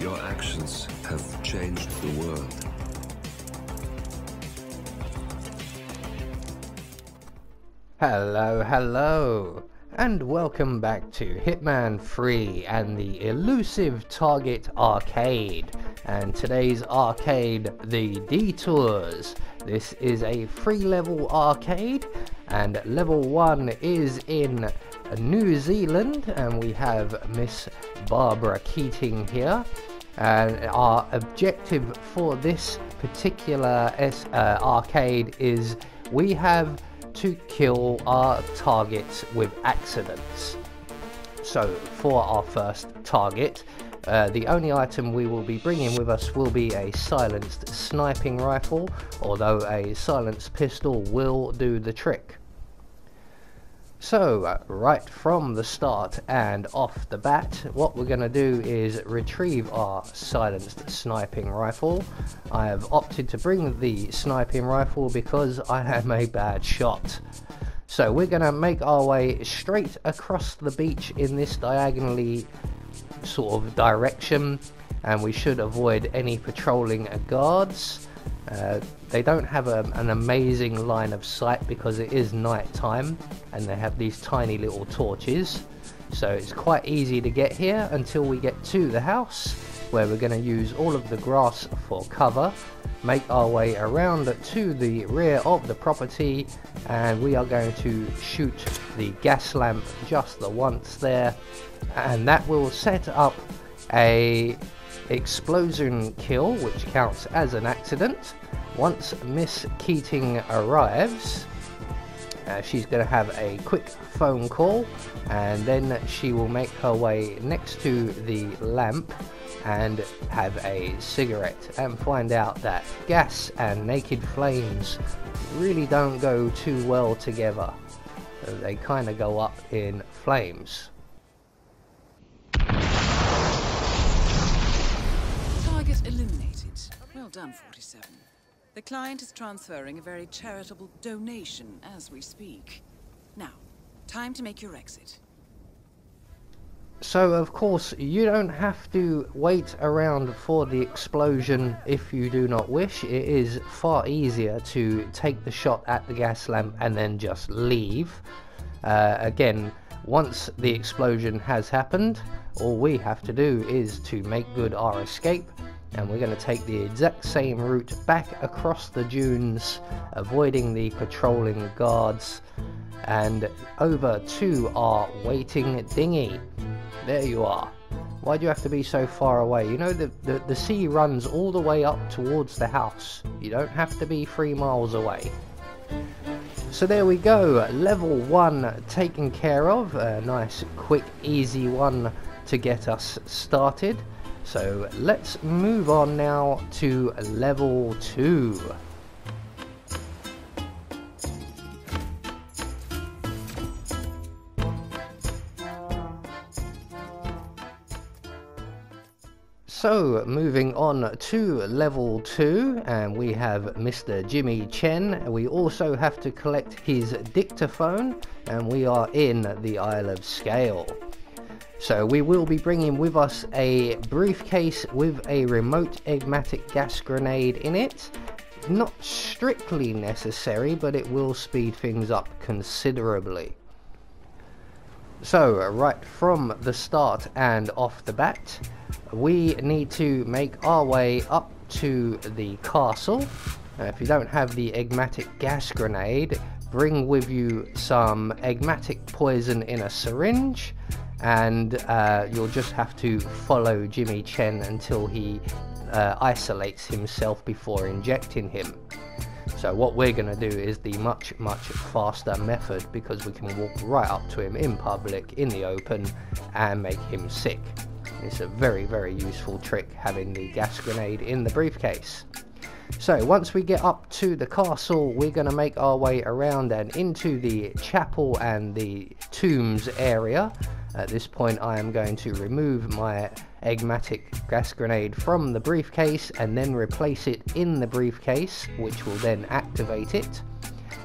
Your actions have changed the world. Hello, and welcome back to Hitman 3 and the Elusive Target Arcade. And today's arcade, the Detours. This is a 3-level arcade, and level 1 is in New Zealand, and we have Miss Barbara Keating here. And our objective for this particular arcade is we have to kill our targets with accidents. So for our first target, the only item we will be bringing with us will be a silenced sniping rifle, although a silenced pistol will do the trick. So right from the start and off the bat, what we're going to do is retrieve our silenced sniping rifle. I have opted to bring the sniping rifle because I am a bad shot. So we're going to make our way straight across the beach in this diagonally sort of direction, and we should avoid any patrolling guards. They don't have an amazing line of sight because it is night time and they have these tiny little torches, so it's quite easy to get here until we get to the house, where we're going to use all of the grass for cover, make our way around to the rear of the property, and we are going to shoot the gas lamp just the once there, and that will set up a explosion kill which counts as an accident. Once Miss Keating arrives, she's going to have a quick phone call, and then she will make her way next to the lamp and have a cigarette and find out that gas and naked flames really don't go too well together. They kind of go up in flames. Target eliminated. Well done, 47. The client is transferring a very charitable donation as we speak. Now, time to make your exit. So of course you don't have to wait around for the explosion if you do not wish. It is far easier to take the shot at the gas lamp and then just leave. Again, once the explosion has happened, all we have to do is to make good our escape, and we're going to take the exact same route back across the dunes, avoiding the patrolling guards, and over to our waiting dinghy. There you are. Why do you have to be so far away? You know, the sea runs all the way up towards the house. You don't have to be 3 miles away. So there we go, level 1 taken care of. A nice, quick, easy one to get us started. So let's move on now to level 2. So moving on to level 2, and we have Mr. Jimmy Chen. We also have to collect his dictaphone, and we are in the Isle of Scale. So we will be bringing with us a briefcase with a remote egmatic gas grenade in it. Not strictly necessary, but it will speed things up considerably. So right from the start and off the bat, we need to make our way up to the castle. If you don't have the egmatic gas grenade, bring with you some egmatic poison in a syringe, and you'll just have to follow Jimmy Chen until he isolates himself before injecting him. So what we're going to do is the much faster method, because we can walk right up to him in public, in the open, and make him sick. It's a very useful trick, having the gas grenade in the briefcase. So once we get up to the castle, we're going to make our way around and into the chapel and the tombs area. At this point I am going to remove my egmatic gas grenade from the briefcase and then replace it in the briefcase, which will then activate it.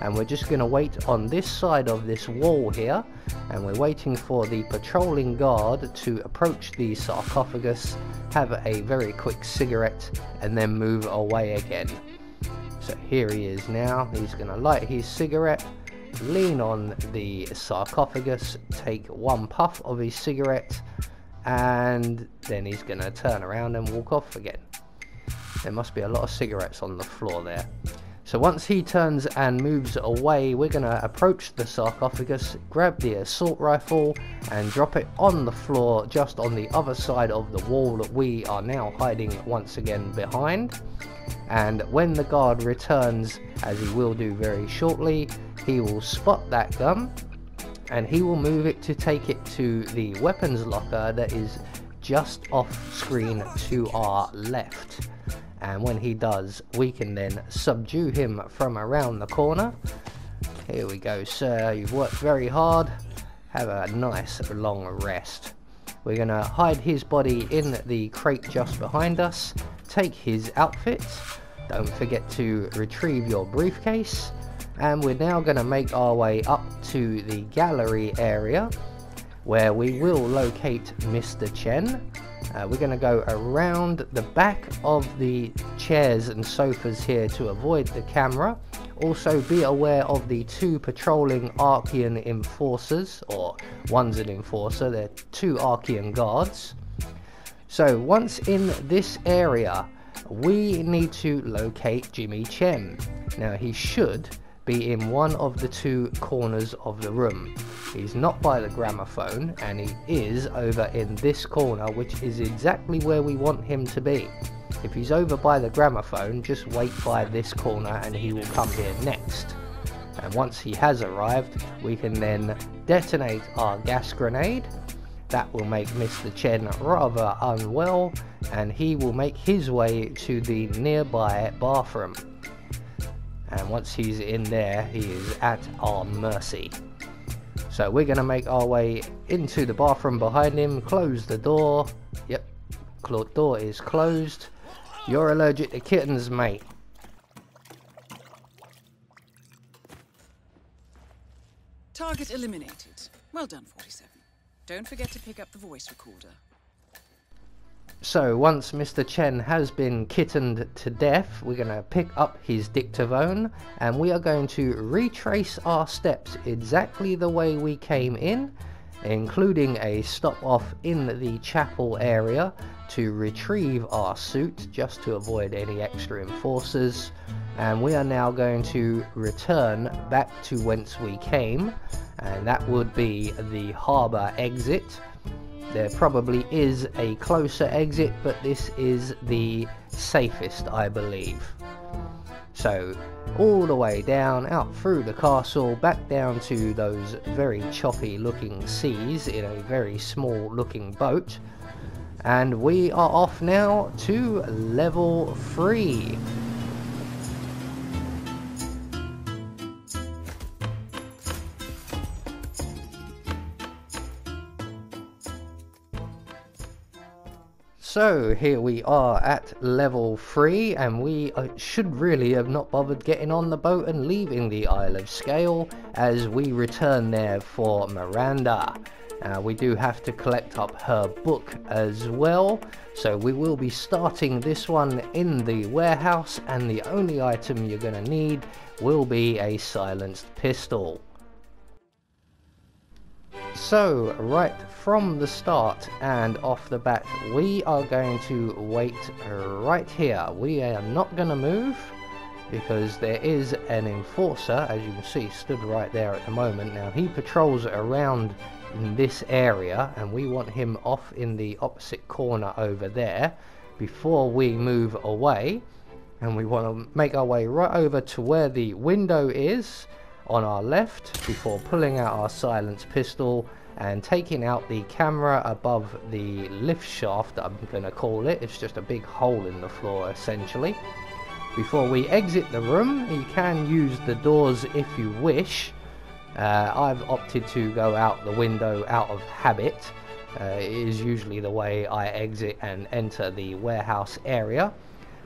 and we're just going to wait on this side of this wall here, and we're waiting for the patrolling guard to approach the sarcophagus, have a very quick cigarette, and then move away again. So here he is now. He's going to light his cigarette, lean on the sarcophagus, take one puff of his cigarette, and then he's going to turn around and walk off again. There must be a lot of cigarettes on the floor there. So once he turns and moves away, we're going to approach the sarcophagus, grab the assault rifle and drop it on the floor just on the other side of the wall that we are now hiding once again behind. And when the guard returns, as he will do very shortly, he will spot that gun and he will move it to take it to the weapons locker that is just off screen to our left. And when he does, we can then subdue him from around the corner. Here we go, sir. You've worked very hard. Have a nice long rest. We're going to hide his body in the crate just behind us. Take his outfit. Don't forget to retrieve your briefcase. And we're now going to make our way up to the gallery area, where we will locate Mr. Chen. We're going to go around the back of the chairs and sofas here to avoid the camera. Also be aware of the two patrolling Archean enforcers, or one's an enforcer, they're two Archean guards. So once in this area, we need to locate Jimmy Chen. Now he should be in one of the two corners of the room. He's not by the gramophone, and he is over in this corner, which is exactly where we want him to be. If he's over by the gramophone, just wait by this corner and he will come here next. And once he has arrived, we can then detonate our gas grenade. That will make Mr. Chen rather unwell, and he will make his way to the nearby bathroom. And once he's in there, he is at our mercy. So we're going to make our way into the bathroom behind him, close the door. Yep, door is closed. You're allergic to kittens, mate. Target eliminated. Well done, 47. Don't forget to pick up the voice recorder. So once Mr. Chen has been kittened to death, we're going to pick up his dictaphone and we are going to retrace our steps exactly the way we came in, including a stop off in the chapel area to retrieve our suit just to avoid any extra enforcers. And we are now going to return back to whence we came, and that would be the harbour exit. There probably is a closer exit, but this is the safest, I believe. So all the way down, out through the castle, back down to those very choppy looking seas in a very small looking boat. And we are off now to level 3. So here we are at level 3, and we should really have not bothered getting on the boat and leaving the Isle of Scale, as we return there for Miranda. We do have to collect up her book as well, so we will be starting this one in the warehouse, and the only item you're going to need will be a silenced pistol. So right from the start and off the bat, we are going to wait right here. We are not going to move because there is an enforcer, as you can see, stood right there at the moment. Now he patrols around in this area, and we want him off in the opposite corner over there before we move away. And we want to make our way right over to where the window is on our left before pulling out our silenced pistol and taking out the camera above the lift shaft, I'm going to call it. It's just a big hole in the floor essentially. Before we exit the room, you can use the doors if you wish. I've opted to go out the window out of habit. It is usually the way I exit and enter the warehouse area.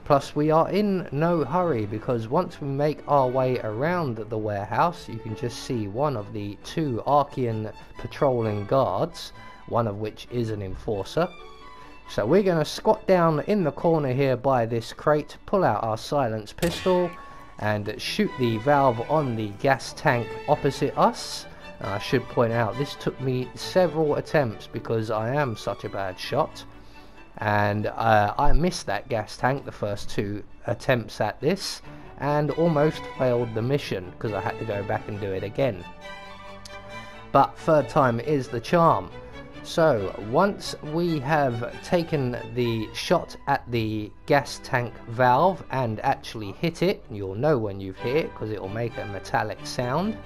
Plus we are in no hurry, because once we make our way around the warehouse, you can just see one of the 2 Archean patrolling guards, one of which is an enforcer. So we're going to squat down in the corner here by this crate, pull out our silenced pistol and shoot the valve on the gas tank opposite us. I should point out this took me several attempts because I am such a bad shot, and I missed that gas tank the first 2 attempts at this and almost failed the mission because I had to go back and do it again. But 3rd time is the charm. So once we have taken the shot at the gas tank valve and actually hit it, you'll know when you've hit it because it will make a metallic sound,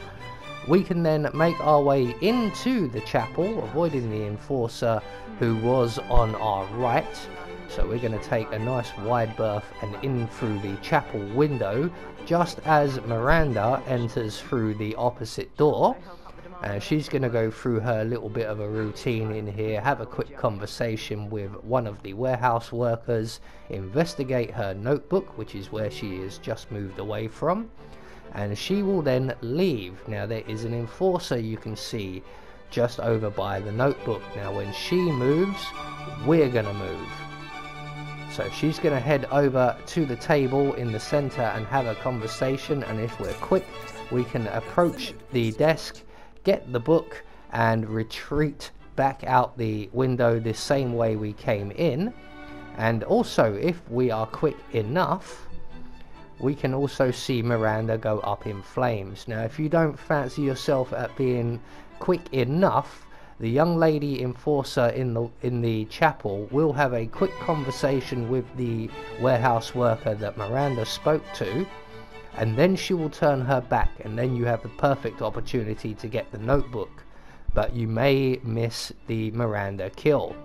we can then make our way into the chapel, avoiding the enforcer who was on our right. So we're going to take a nice wide berth and in through the chapel window just as Miranda enters through the opposite door. She's going to go through her little bit of a routine in here, have a quick conversation with one of the warehouse workers, investigate her notebook, which is where she is just moved away from, and she will then leave. Now there is an enforcer you can see just over by the notebook. Now when she moves, we're going to move. So she's going to head over to the table in the center and have a conversation, and if we're quick we can approach the desk, get the book and retreat back out the window the same way we came in. And also, if we are quick enough, we can also see Miranda go up in flames. Now if you don't fancy yourself at being quick enough, the young lady enforcer in the chapel will have a quick conversation with the warehouse worker that Miranda spoke to, and then she will turn her back, and then you have the perfect opportunity to get the notebook. But you may miss the Miranda kill,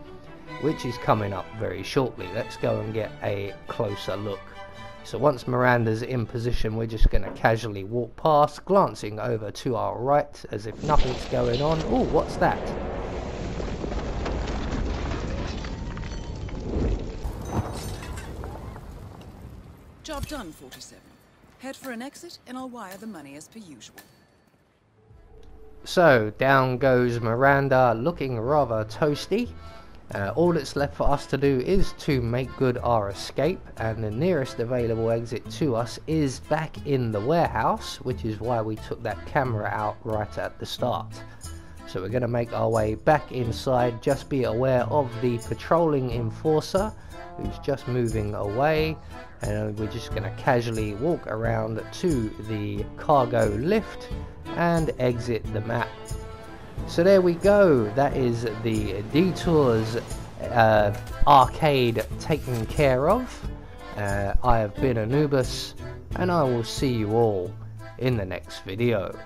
which is coming up very shortly. Let's go and get a closer look. So once Miranda's in position, we're just going to casually walk past, glancing over to our right as if nothing's going on. Oh, what's that? Job done, 47. Head for an exit and I'll wire the money as per usual. So down goes Miranda, looking rather toasty. All that's left for us to do is to make good our escape, and the nearest available exit to us is back in the warehouse, which is why we took that camera out right at the start. So we're going to make our way back inside. Just be aware of the patrolling enforcer who's just moving away, and we're just going to casually walk around to the cargo lift and exit the map. So there we go, that is the Detours arcade taken care of. I have been Anubis, and I will see you all in the next video.